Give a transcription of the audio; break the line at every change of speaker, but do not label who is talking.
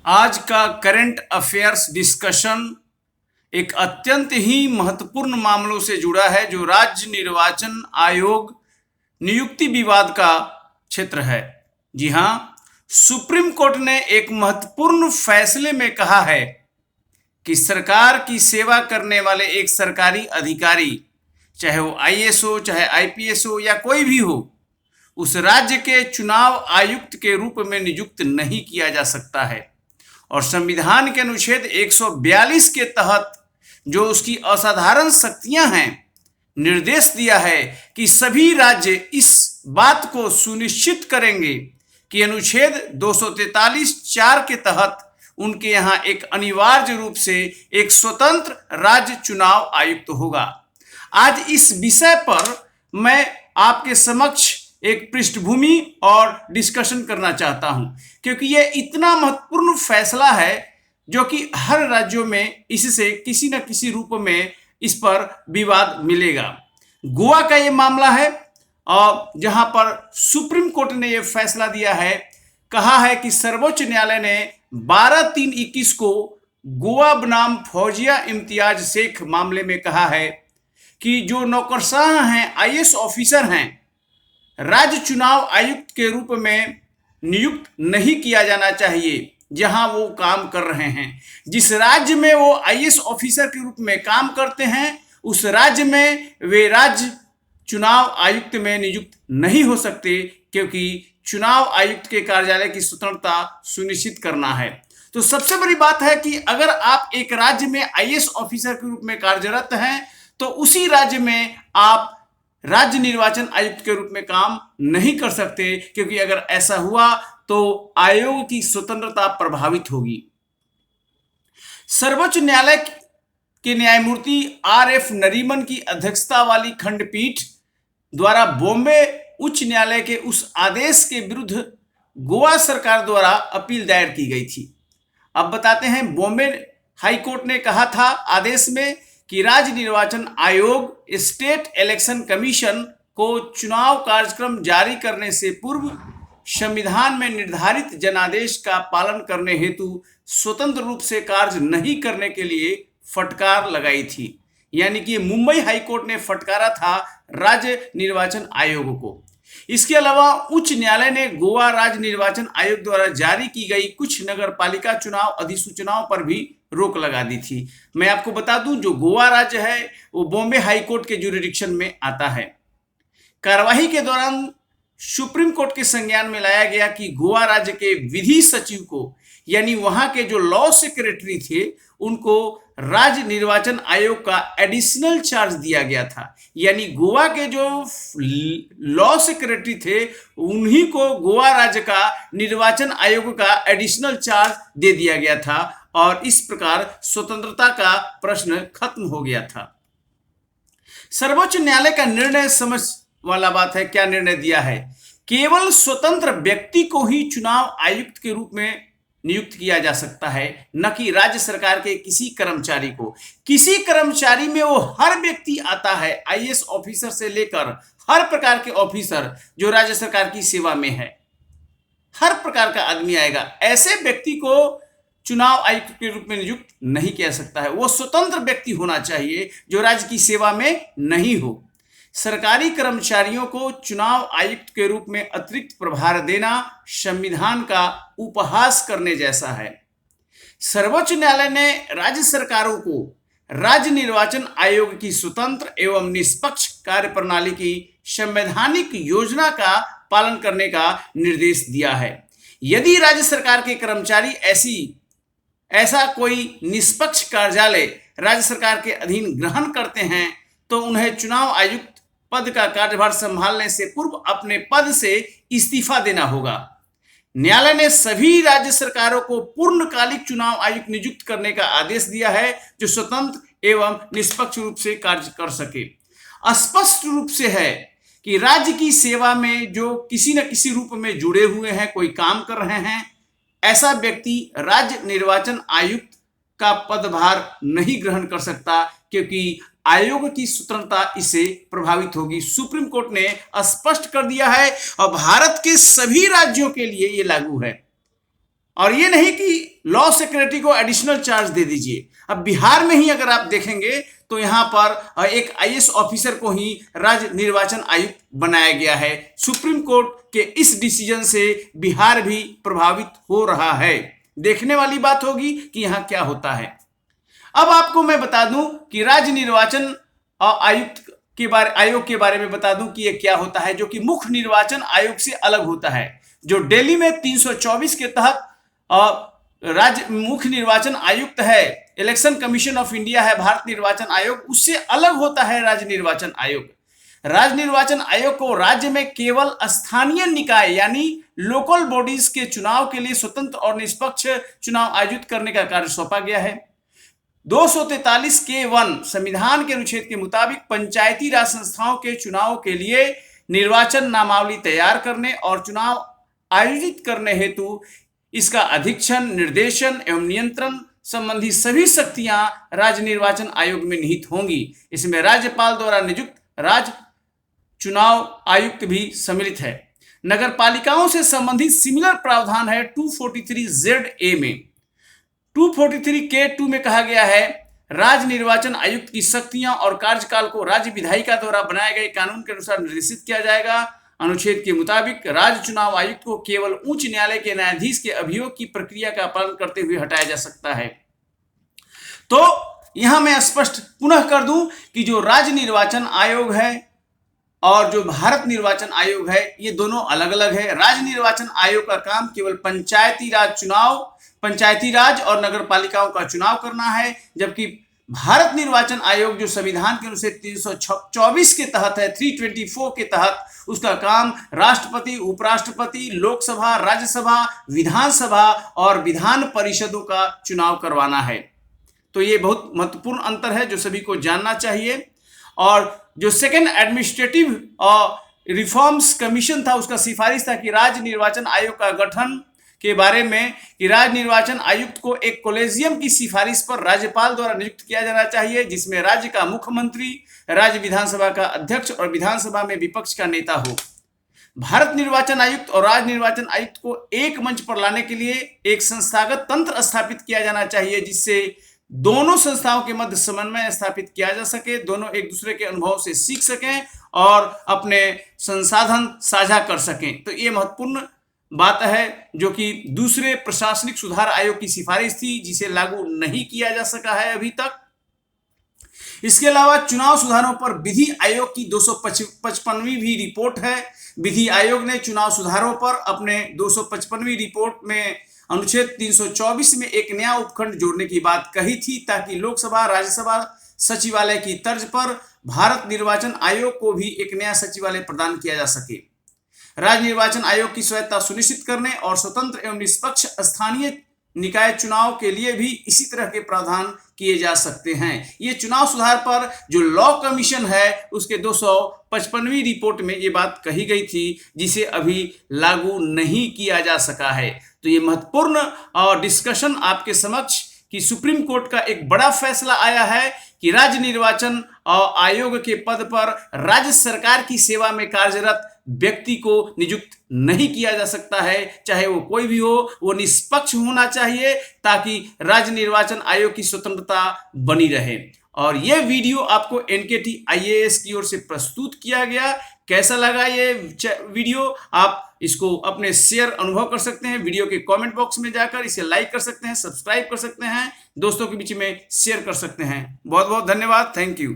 आज का current affairs discussion एक अत्यंत ही महत्वपूर्ण मामलों से जुड़ा है जो राज्य निर्वाचन आयोग नियुक्ति विवाद का क्षेत्र है। जी हां, सुप्रीम कोर्ट ने एक महत्वपूर्ण फैसले में कहा है कि सरकार की सेवा करने वाले एक सरकारी अधिकारी, चाहे वो आईएएस हो, चाहे आईपीएस हो या कोई भी हो, उस राज्य के चुनाव आयुक्त के रूप में नियुक्त नहीं किया जा सकता है। और संविधान के अनुच्छेद 142 के तहत जो उसकी असाधारण शक्तियां हैं, निर्देश दिया है कि सभी राज्य इस बात को सुनिश्चित करेंगे कि अनुच्छेद 243(4) के तहत उनके यहाँ एक अनिवार्य रूप से एक स्वतंत्र राज्य चुनाव आयुक्त होगा। आज इस विषय पर मैं आपके समक्ष एक पृष्ठभूमि और डिस्कशन करना चाहता हूं, क्योंकि यह इतना महत्वपूर्ण फैसला है जो कि हर राज्यों में इससे किसी न किसी रूप में इस पर विवाद मिलेगा। गोवा का यह मामला है और जहां पर सुप्रीम कोर्ट ने यह फैसला दिया है, कहा है कि सर्वोच्च न्यायालय ने 12/3/21 को गोवा बनाम फौजिया इम्तियाज शेख मामले में कहा है कि जो नौकरशाह हैं, आईएएस ऑफिसर हैं, राज्य चुनाव आयुक्त के रूप में नियुक्त नहीं किया जाना चाहिए जहां वो काम कर रहे हैं। जिस राज्य में वो आईएएस ऑफिसर के रूप में काम करते हैं, उस राज्य में वे राज्य चुनाव आयुक्त में नियुक्त नहीं हो सकते, क्योंकि चुनाव आयुक्त के कार्यालय की स्वतंत्रता सुनिश्चित करना है। तो सबसे बड़ी बात है कि अगर आप एक राज्य में आईएएस ऑफिसर के रूप में कार्यरत हैं, तो उसी राज्य में आप राज्य निर्वाचन आयुक्त के रूप में काम नहीं कर सकते, क्योंकि अगर ऐसा हुआ तो आयोग की स्वतंत्रता प्रभावित होगी। सर्वोच्च न्यायालय के न्यायमूर्ति आर.एफ. नरीमन की अध्यक्षता वाली खंडपीठ द्वारा बॉम्बे उच्च न्यायालय के उस आदेश के विरुद्ध गोवा सरकार द्वारा अपील दायर की गई थी। अब बताते हैं, बॉम्बे हाई कोर्ट ने कहा था आदेश में कि राज्य निर्वाचन आयोग स्टेट इलेक्शन कमीशन को चुनाव कार्यक्रम जारी करने से पूर्व संविधान में निर्धारित जनादेश का पालन करने हेतु स्वतंत्र रूप से कार्य नहीं करने के लिए फटकार लगाई थी। यानी कि मुंबई हाई कोर्ट ने फटकारा था राज्य निर्वाचन आयोग को। इसके अलावा उच्च न्यायालय ने गोवा राज्य निर्वाचन आयोग द्वारा जारी की गई कुछ नगर पालिका चुनाव अधिसूचनाओं पर भी रोक लगा दी थी। मैं आपको बता दूं, जो गोवा राज्य है वो बॉम्बे हाई कोर्ट के जुरिडिक्शन में आता है। कार्यवाही के दौरान सुप्रीम कोर्ट के संज्ञान में लाया गया कि गोवा राज्य के विधि सचिव को, यानी वहां के जो लॉ सेक्रेटरी थे, उनको राज्य निर्वाचन आयोग का एडिशनल चार्ज दिया गया था। यानी गोवा के जो लॉ सेक्रेटरी थे, उन्हीं को गोवा राज्य का निर्वाचन आयोग का एडिशनल चार्ज दे दिया गया था और इस प्रकार स्वतंत्रता का प्रश्न खत्म हो गया था। सर्वोच्च न्यायालय का निर्णय समझ वाला बात है। क्या निर्णय दिया है? केवल स्वतंत्र व्यक्ति को ही चुनाव आयुक्त के रूप में नियुक्त किया जा सकता है, न कि राज्य सरकार के किसी कर्मचारी को। किसी कर्मचारी में वो हर व्यक्ति आता है, आईएएस ऑफिसर से लेकर हर प्रकार के ऑफिसर जो राज्य सरकार की सेवा में है, हर प्रकार का आदमी आएगा। ऐसे व्यक्ति को चुनाव आयुक्त के रूप में नियुक्त नहीं किया सकता है। वो स्वतंत्र व्यक्ति होना चाहिए जो राज्य की सेवा में नहीं हो। सरकारी कर्मचारियों को चुनाव आयुक्त के रूप में अतिरिक्त प्रभार देना संविधान का उपहास करने जैसा है। सर्वोच्च न्यायालय ने राज्य सरकारों को राज्य निर्वाचन आयोग की स्वतंत्र एवं निष्पक्ष कार्यप्रणाली की संवैधानिक योजना का पालन करने का निर्देश दिया है। यदि राज्य सरकार के कर्मचारी ऐसा कोई निष्पक्ष कार्यालय राज्य सरकार के अधीन ग्रहण करते हैं, तो उन्हें चुनाव आयुक्त पद का कार्यभार संभालने से पूर्व अपने पद से इस्तीफा देना होगा। न्यायालय ने सभी राज्य सरकारों को पूर्णकालिक चुनाव आयुक्त नियुक्त करने का आदेश दिया है, जो स्वतंत्र एवं निष्पक्ष रूप से कार्य कर सके। स्पष्ट रूप से है कि राज्य की सेवा में जो किसी न किसी रूप में जुड़े हुए हैं, कोई काम कर रहे हैं, ऐसा व्यक्ति राज्य निर्वाचन आयुक्त का पदभार नहीं ग्रहण कर सकता, क्योंकि आयोग की स्वतंत्रता इससे प्रभावित होगी। सुप्रीम कोर्ट ने स्पष्ट कर दिया है और भारत के सभी राज्यों के लिए यह लागू है। और ये नहीं कि लॉ सेक्रेटरी को एडिशनल चार्ज दे दीजिए। अब बिहार में ही अगर आप देखेंगे तो यहां पर एक आईएएस ऑफिसर को ही राज्य निर्वाचन आयुक्त बनाया गया है। सुप्रीम कोर्ट के इस डिसीजन से बिहार भी प्रभावित हो रहा है। देखने वाली बात होगी कि यहां क्या होता है। अब आपको मैं बता दूं कि राज्य निर्वाचन आयुक्त आयोग के बारे में बता दूं कि यह क्या होता है, जो कि मुख्य निर्वाचन आयोग से अलग होता है। जो दिल्ली में 324 के तहत राज्य मुख्य निर्वाचन आयुक्त है, इलेक्शन कमीशन ऑफ इंडिया है भारत निर्वाचन आयोग, उससे अलग होता है राज्य निर्वाचन आयोग। राज्य निर्वाचन आयोग को राज्य में केवल स्थानीय निकाय यानी लोकल बॉडीज के चुनाव के लिए स्वतंत्र और निष्पक्ष चुनाव आयोजित करने का कार्य सौंपा गया है। 243(1) संविधान के अनुच्छेद के मुताबिक पंचायती राज संस्थाओं के चुनाव के लिए निर्वाचन नामावली तैयार करने और चुनाव आयोजित करने हेतु इसका अधीक्षण, निर्देशन एवं नियंत्रण संबंधी सभी शक्तियां राज्य निर्वाचन आयोग में निहित होंगी। इसमें राज्यपाल द्वारा नियुक्त राज्य चुनाव आयुक्त भी सम्मिलित है। नगर पालिकाओं से संबंधित सिमिलर प्रावधान है 243(ZA) में। 243(K)(2) में कहा गया है, राज्य निर्वाचन आयुक्त की शक्तियां और कार्यकाल को राज्य विधायिका द्वारा बनाए गए कानून के अनुसार निर्देशित किया जाएगा। अनुच्छेद के मुताबिक राज्य चुनाव आयुक्त को केवल उच्च न्यायालय के न्यायाधीश के अभियोग की प्रक्रिया का पालन करते हुए हटाया जा सकता है। तो यहां मैं स्पष्ट पुनः कर दूं कि जो राज्य निर्वाचन आयोग है और जो भारत निर्वाचन आयोग है, ये दोनों अलग अलग है। राज्य निर्वाचन आयोग का काम केवल पंचायती राज और नगर पालिकाओं का चुनाव करना है, जबकि भारत निर्वाचन आयोग जो संविधान के अनुच्छेद 324 के तहत है, 324 के तहत, उसका काम राष्ट्रपति, उपराष्ट्रपति, लोकसभा, राज्यसभा, विधानसभा और विधान परिषदों का चुनाव करवाना है। तो ये बहुत महत्वपूर्ण अंतर है जो सभी को जानना चाहिए। और जो सेकेंड एडमिनिस्ट्रेटिव रिफॉर्म्स कमीशन था, उसका सिफारिश था कि राज्य निर्वाचन आयोग का गठन के बारे में कि राज्य निर्वाचन आयुक्त को एक कॉलेजियम की सिफारिश पर राज्यपाल द्वारा नियुक्त किया जाना चाहिए, जिसमें राज्य का मुख्यमंत्री, राज्य विधानसभा का अध्यक्ष और विधानसभा में विपक्ष का नेता हो। भारत निर्वाचन आयुक्त और राज्य निर्वाचन आयुक्त को एक मंच पर लाने के लिए एक संस्थागत तंत्र स्थापित किया जाना चाहिए, जिससे दोनों संस्थाओं के मध्य समन्वय स्थापित किया जा सके, दोनों एक दूसरे के अनुभव से सीख सकें और अपने संसाधन साझा कर सकें। तो ये महत्वपूर्ण बात है जो कि दूसरे प्रशासनिक सुधार आयोग की सिफारिश थी, जिसे लागू नहीं किया जा सका है अभी तक। इसके अलावा चुनाव सुधारों पर विधि आयोग की 255वीं भी रिपोर्ट है। विधि आयोग ने चुनाव सुधारों पर अपने 255वीं रिपोर्ट में अनुच्छेद 324 में एक नया उपखंड जोड़ने की बात कही थी, ताकि लोकसभा, राज्यसभा सचिवालय की तर्ज पर भारत निर्वाचन आयोग को भी एक नया सचिवालय प्रदान किया जा सके। राज्य निर्वाचन आयोग की स्वायत्तता सुनिश्चित करने और स्वतंत्र एवं निष्पक्ष स्थानीय निकाय चुनाव के लिए भी इसी तरह के प्रावधान किए जा सकते हैं। ये चुनाव सुधार पर जो लॉ कमीशन है, उसके 255वीं रिपोर्ट में ये बात कही गई थी, जिसे अभी लागू नहीं किया जा सका है। तो ये महत्वपूर्ण डिस्कशन आपके समक्ष कि सुप्रीम कोर्ट का एक बड़ा फैसला आया है कि राज्य निर्वाचन आयोग के पद पर राज्य सरकार की सेवा में कार्यरत व्यक्ति को नियुक्त नहीं किया जा सकता है, चाहे वो कोई भी हो। वो निष्पक्ष होना चाहिए ताकि राज्य निर्वाचन आयोग की स्वतंत्रता बनी रहे। और ये वीडियो आपको NKT IAS की ओर से प्रस्तुत किया गया। कैसा लगा ये वीडियो, आप इसको अपने शेयर अनुभव कर सकते हैं। वीडियो के कमेंट बॉक्स में जाकर इसे लाइक कर सकते हैं, सब्सक्राइब कर सकते हैं, दोस्तों के बीच में शेयर कर सकते हैं। बहुत बहुत धन्यवाद। Thank you.